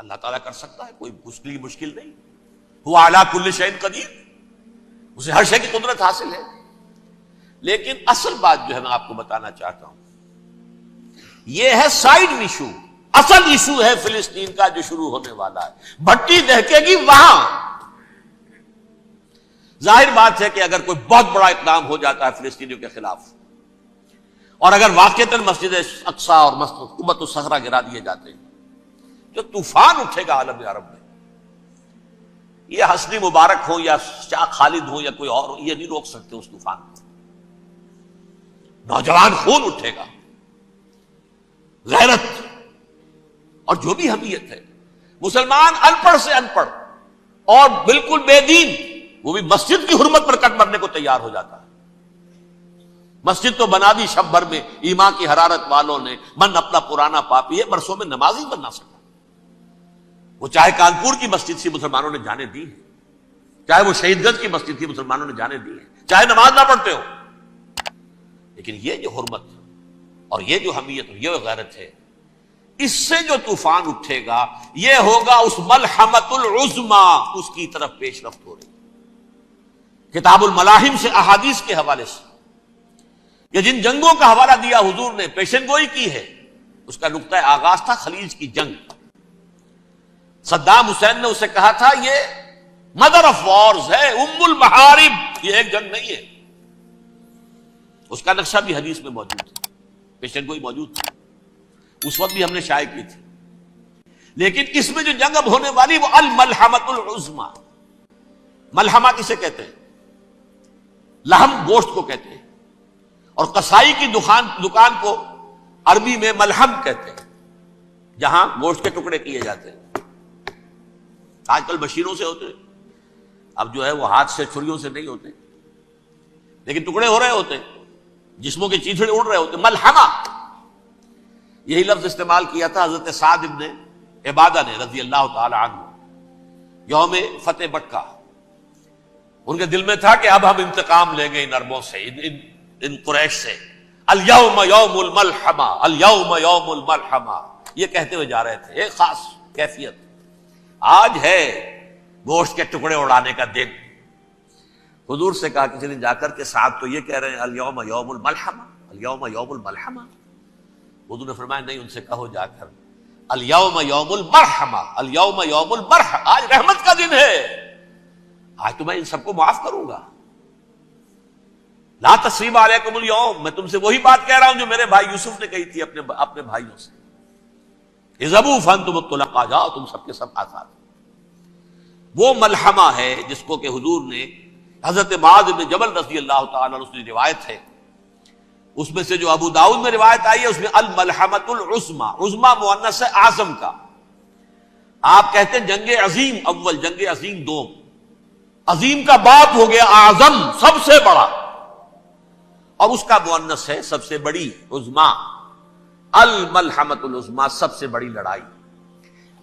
اللہ تعالیٰ کر سکتا ہے، کوئی اس کے لیے مشکل نہیں. ہوا علی کل شیء قدیر، اسے ہر شے کی قدرت حاصل ہے. لیکن اصل بات جو ہے میں آپ کو بتانا چاہتا ہوں، یہ ہے سائیڈ ایشو. اصل ایشو ہے فلسطین کا جو شروع ہونے والا ہے. بھٹی دہکے گی وہاں. ظاہر بات ہے کہ اگر کوئی بہت بڑا اقدام ہو جاتا ہے فلسطینیوں کے خلاف، اور اگر واقعتاً مسجد اقصی اور مسجد قبۃ الصخرہ گرا دیے جاتے ہیں، جو طوفان اٹھے گا عالم عرب میں، یہ حسنی مبارک ہو یا شاہ خالد ہو یا کوئی اور ہو، یہ نہیں روک سکتے اس طوفان کو. نوجوان خون اٹھے گا، غیرت اور جو بھی حمیت ہے. مسلمان ان پڑھ سے ان پڑھ اور بالکل بے دین، وہ بھی مسجد کی حرمت پر کٹ مرنے کو تیار ہو جاتا ہے. مسجد تو بنا دی شب بھر میں ایمان کی حرارت والوں نے، من اپنا پرانا پاپی ہے، برسوں میں نماز ہی بن نہ سکا. وہ چاہے کانپور کی مسجد سے مسلمانوں نے جانے دی ہے، چاہے وہ شہید گنج کی مسجد تھی مسلمانوں نے جانے دی ہے، چاہے نماز نہ پڑھتے ہو. لیکن یہ جو حرمت اور یہ جو حمیت اور یہ غیرت ہے، اس سے جو طوفان اٹھے گا یہ ہوگا اس ملحمۃ العظمی، اس کی طرف پیش رفت ہو رہی. کتاب الملاحم سے احادیث کے حوالے سے یہ جن جنگوں کا حوالہ دیا حضور نے، پیشن گوئی کی ہے، اس کا نقطہ آغاز تھا خلیج کی جنگ. صدام حسین نے اسے کہا تھا یہ مدر آف وارز ہے، ام المحارب، یہ ایک جنگ نہیں ہے. اس کا نقشہ بھی حدیث میں موجود ہے، پیشن گوئی موجود تھی، اس وقت بھی ہم نے شائع کی تھی. لیکن اس میں جو جنگ اب ہونے والی وہ الملحمۃ العظمی. ملحمہ کسے کہتے ہیں؟ لحم گوشت کو کہتے ہیں، اور قصائی کی دکان کو عربی میں ملحم کہتے ہیں، جہاں گوشت کے ٹکڑے کیے جاتے ہیں. آج کل مشینوں سے ہوتے ہیں، اب جو ہے وہ ہاتھ سے چھریوں سے نہیں ہوتے، لیکن ٹکڑے ہو رہے ہوتے ہیں، جسموں کے چیتھڑے اڑ رہے ہوتے ہیں. ملحمہ، یہی لفظ استعمال کیا تھا حضرت سعد ابن عبادہ نے رضی اللہ تعالی عنہ یوم فتح مکہ. ان کے دل میں تھا کہ اب ہم انتقام لیں گے ان عربوں سے، ان قریش سے. الیوم یوم الملحمہ، الیوم یوم الملحمہ، یہ کہتے ہوئے جا رہے تھے. ایک خاص کیفیت، آج ہے گوشت کے ٹکڑے اڑانے کا دن. حضور سے کہا کسی دن جا کر کے سعد تو یہ کہہ رہے ہیں الیوم یوم الملحمہ، الیوم یوم الملحمہ. حضور نے فرمایا نہیں، ان سے کہو جا کر الیوم یوم المرحمہ، الیوم یوم المرحمہ، آج رحمت کا دن ہے، آج تو میں ان سب کو معاف کروں گا. لا تثریب علیکم اليوم، میں تم سے وہی بات کہہ رہا ہوں جو میرے بھائی یوسف نے کہی تھی اپنے بھائیوں سے. اذهبوا فانتم الطلقاء، جاؤ تم سب کے سب آزاد. وہ ملحمہ ہے جس کو کہ حضور نے حضرت معاذ بن جبل رضی اللہ تعالیٰ عنہ کی روایت ہے، اس میں سے جو ابو داؤد میں روایت آئی ہے اس میں الملحمۃ العظمی، عظمی مؤنث ہے اعظم کا. آپ کہتے ہیں جنگ عظیم اول، جنگ عظیم دوم. عظیم کا باپ ہو گیا اعظم، سب سے بڑا، اور اس کا مؤنث ہے سب سے بڑی، عظمی. الملحمۃ العظمی، سب سے بڑی لڑائی.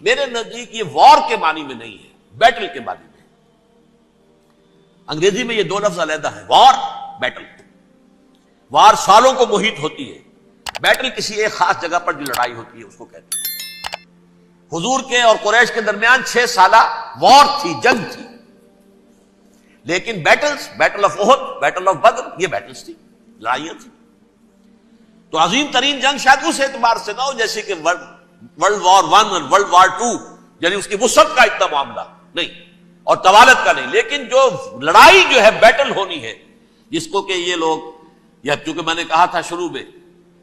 میرے نزدیک یہ وار کے معنی میں نہیں ہے، بیٹل کے معنی میں. انگریزی میں یہ دو لفظ علیحدہ ہیں، وار، بیٹل. وار سالوں کو محیط ہوتی ہے، بیٹل کسی ایک خاص جگہ پر جو لڑائی ہوتی ہے اس کو کہتے ہیں. حضور کے اور قریش کے درمیان 6 سالہ وار تھی، جنگ تھی. لیکن battles, battle of Uhud, battle of Badr, یہ بیٹلز تھی، لڑائیاں تھی. تو عظیم ترین جنگ شاید اس اعتبار سے نہ ہو جیسے کہ ورلڈ وار 1 اور ورلڈ وار 2، یعنی اس کی وسعت کا اتنا معاملہ نہیں اور طوالت کا نہیں. لیکن جو لڑائی جو ہے بیٹل ہونی ہے، جس کو کہ یہ لوگ، یا چونکہ میں نے کہا تھا شروع میں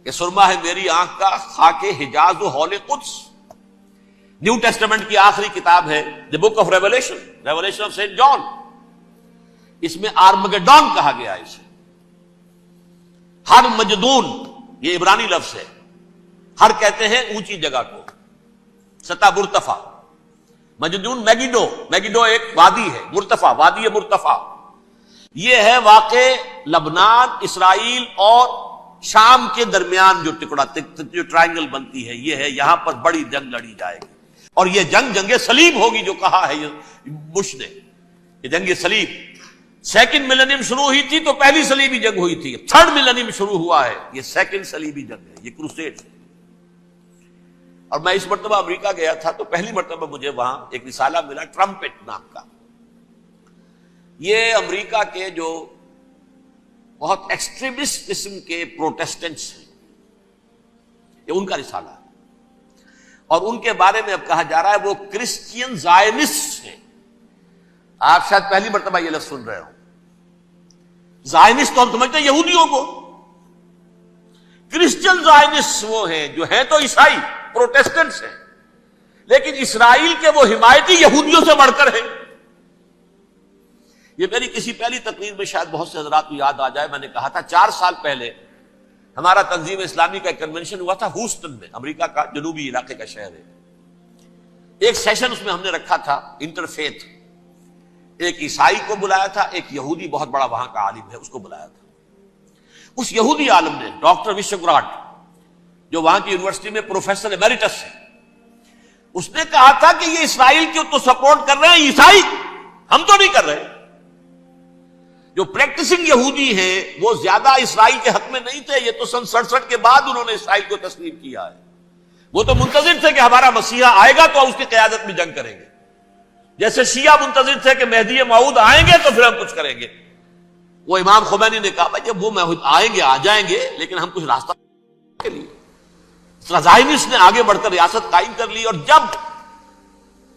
کہ سرما ہے میری آنکھ کا خاک حجاز و حول قدس. نیو ٹیسٹمنٹ کی آخری کتاب ہے the book of Revelation, Revelation of Saint John. اس میں آرمگڈون کہا گیا ہے اسے. ہر مجدون، یہ عبرانی لفظ ہے. ہر کہتے ہیں اونچی جگہ کو، سطح مرتفع. مجدون میگیڈو، میگیڈو ایک وادی ہے، مرتفع، وادی مرتفع. یہ ہے واقع لبنان، اسرائیل اور شام کے درمیان جو ٹکڑا، جو ٹرائنگل بنتی ہے، یہ ہے. یہاں پر بڑی جنگ لڑی جائے گی، اور یہ جنگ صلیب ہوگی جو کہا ہے بش نے، یہ جنگ صلیب. 2nd ملینیم شروع ہوئی تھی تو پہلی صلیبی جنگ ہوئی تھی. 3rd ملینیم شروع ہوا ہے، یہ 2nd صلیبی جنگ ہے، یہ کروسیڈ ہے. اور میں اس مرتبہ امریکہ گیا تھا تو پہلی مرتبہ مجھے وہاں ایک رسالہ ملا ٹرمپٹ نام کا. یہ امریکہ کے جو بہت ایکسٹریمسٹ قسم کے پروٹیسٹنٹس ہیں، یہ ان کا رسالہ ہے، اور ان کے بارے میں اب کہا جا رہا ہے وہ کرسچین زائنسٹ ہیں. آپ شاید پہلی مرتبہ یہ لفظ سن رہے ہو. زائنسٹ تو ہم سمجھتے ہیں یہودیوں کو، کرسچین زائنسٹ وہ ہیں جو ہیں تو عیسائی پروٹیسٹنٹس ہیں، لیکن اسرائیل کے وہ حمایتی یہودیوں سے بڑھ کر ہیں. یہ میری کسی پہلی تقریر میں شاید بہت سے حضرات کو یاد آ جائے، میں نے کہا تھا 4 سال پہلے ہمارا تنظیم اسلامی کا ایک کنونشن ہوا تھا ہوسٹن میں، امریکہ کا جنوبی علاقے کا شہر ہے. ایک سیشن اس میں ہم نے رکھا تھا انٹرفیتھ، ایک عیسائی کو بلایا تھا، ایک یہودی بہت بڑا وہاں کا عالم ہے اس کو بلایا تھا. اس یہودی عالم نے ڈاکٹر وشوگراٹ، جو وہاں کی یونیورسٹی میں پروفیسر ایمیریٹس ہے، اس نے کہا تھا کہ یہ اسرائیل کو تو سپورٹ کر رہے ہیں عیسائی، ہم تو نہیں کر رہے. جو پریکٹسنگ یہودی ہیں وہ زیادہ اسرائیل کے حق میں نہیں تھے، یہ تو سن 67 کے بعد انہوں نے اسرائیل کو تسلیم کیا ہے. وہ تو منتظر تھے کہ ہمارا مسیحا آئے گا تو اس کی قیادت میں جنگ کریں گے، جیسے شیعہ منتظر تھے کہ مہدی موعود آئیں گے تو پھر ہم کچھ کریں گے. وہ امام خمینی نے کہا بھائی جب وہ آئیں گے آ جائیں گے، لیکن ہم کچھ راستہ کے لیے. زائنسٹ نے آگے بڑھ کر ریاست قائم کر لی، اور جب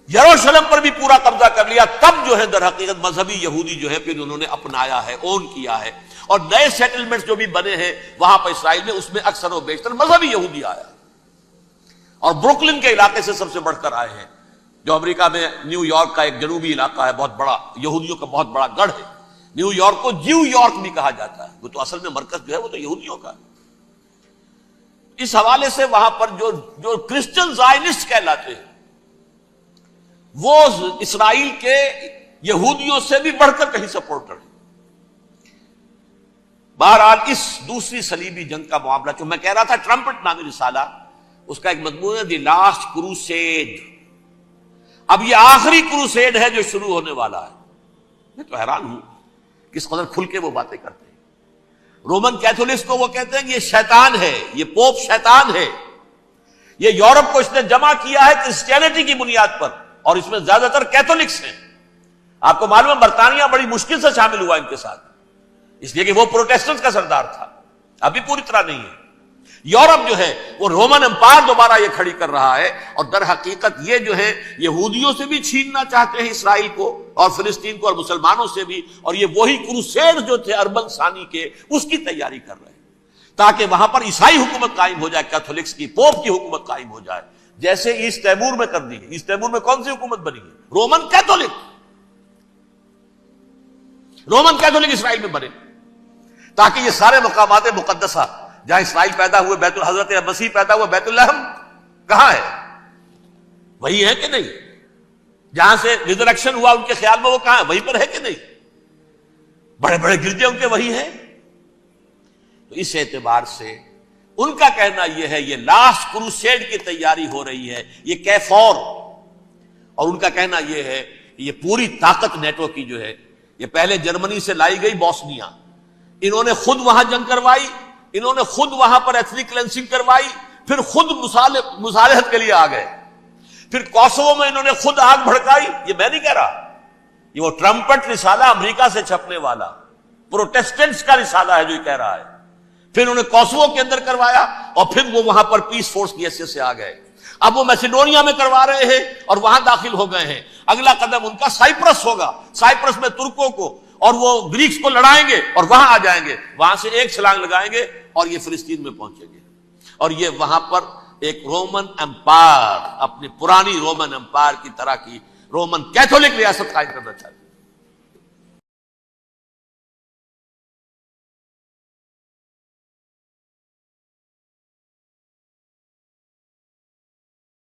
یروشلم پر بھی پورا قبضہ کر لیا تب جو ہے در حقیقت مذہبی یہودی جو ہے پھر انہوں نے اپنایا ہے، اون کیا ہے، اور نئے سیٹلمنٹس جو بھی بنے ہیں وہاں پر اسرائیل میں، اس میں اکثر و بیشتر مذہبی یہودی آیا، اور بروکلن کے علاقے سے سب سے بڑھ کر آئے ہیں، جو امریکہ میں نیو یارک کا ایک جنوبی علاقہ ہے، بہت بڑا یہودیوں کا بہت بڑا گڑھ ہے. نیو یارک کو جیو یارک بھی کہا جاتا ہے، وہ تو اصل میں مرکز جو ہے وہ تو یہودیوں کا ہے. اس حوالے سے وہاں پر جو کرسچن زائنسٹ کہلاتے ہیں وہ اسرائیل کے یہودیوں سے بھی بڑھ کر کہیں سپورٹر ہیں. بہرحال اس دوسری صلیبی جنگ کا معاملہ جو میں کہہ رہا تھا، ٹرمپٹ نامی رسالہ، اس کا ایک مضمون ہے دی لاسٹ کروسیڈ. اب یہ آخری کروسیڈ ہے جو شروع ہونے والا ہے. میں تو حیران ہوں کس قدر کھل کے وہ باتیں کرتے ہیں. رومن کیتھولکس کو وہ کہتے ہیں کہ یہ شیطان ہے، یہ پوپ شیطان ہے، یہ یورپ کو اس نے جمع کیا ہے کرسچینٹی کی بنیاد پر، اور اس میں زیادہ تر کیتھولکس ہیں. آپ کو معلوم ہے برطانیہ بڑی مشکل سے شامل ہوا ان کے ساتھ، اس لیے کہ وہ پروٹیسٹنٹ کا سردار تھا، ابھی پوری طرح نہیں ہے. یورپ جو ہے وہ رومن امپائر دوبارہ یہ کھڑی کر رہا ہے، اور در حقیقت یہ جو ہے یہودیوں سے بھی چھیننا چاہتے ہیں اسرائیل کو اور فلسطین کو، اور مسلمانوں سے بھی، اور یہ وہی کروسیڈ جو تھے اربن ثانی کے، اس کی تیاری کر رہے ہیں تاکہ وہاں پر عیسائی حکومت قائم ہو جائے، کیتھولکس کی، پوپ کی حکومت قائم ہو جائے، جیسے ایسٹ تیمور میں کر دی ہے. ایسٹ تیمور میں کون سی حکومت بنی ہے؟ Roman Catholic. رومن کیتھولک اسرائیل میں بنے، تاکہ یہ سارے مقامات مقدسہ جہاں اسرائیل پیدا ہوئے، بیت حضرت مسیح پیدا ہوئے، بیت لحم کہاں ہے؟ وہی ہے کہ نہیں؟ جہاں سے ریزریکشن ہوا ان کے خیال میں وہ کہاں ہے؟ وہیں پر ہے کہ نہیں؟ بڑے بڑے گرجے ان کے وہی ہیں. تو اس اعتبار سے ان کا کہنا یہ ہے یہ لاسٹ کروسیڈ کی تیاری ہو رہی ہے، یہ کیفور. اور ان کا کہنا یہ ہے کہ یہ پوری طاقت نیٹو کی جو ہے، یہ پہلے جرمنی سے لائی گئی بوسنیا، انہوں نے خود وہاں جنگ کروائی، انہوں نے خود وہاں پر ایتھنک کلینسنگ کروائی، پھر خود مصالحت کے لیے آ گئے، پھر کوسوو میں انہوں نے خود آگ بھڑکائی. یہ میں نہیں کہہ رہا، یہ وہ ٹرمپٹ رسالہ امریکہ سے چھپنے والا پروٹیسٹنٹس کا رسالہ ہے جو یہ کہہ رہا ہے. پھر انہوں نے کوسوو کے اندر کروایا، اور پھر وہ وہاں پر پیس فورس کی حیثیت سے آ گئے. اب وہ میسیڈونیا میں کروا رہے ہیں اور وہاں داخل ہو گئے ہیں. اگلا قدم ان کا سائپرس ہوگا، سائپرس میں ترکوں کو اور وہ گریکس کو لڑائیں گے اور وہاں آ جائیں گے، وہاں سے ایک چھلانگ لگائیں گے اور یہ فلسطین میں پہنچیں گے، اور یہ وہاں پر ایک رومن امپائر، اپنی پرانی رومن امپائر کی طرح کی رومن کیتھولک ریاست قائم کرنا چاہتے ہیں.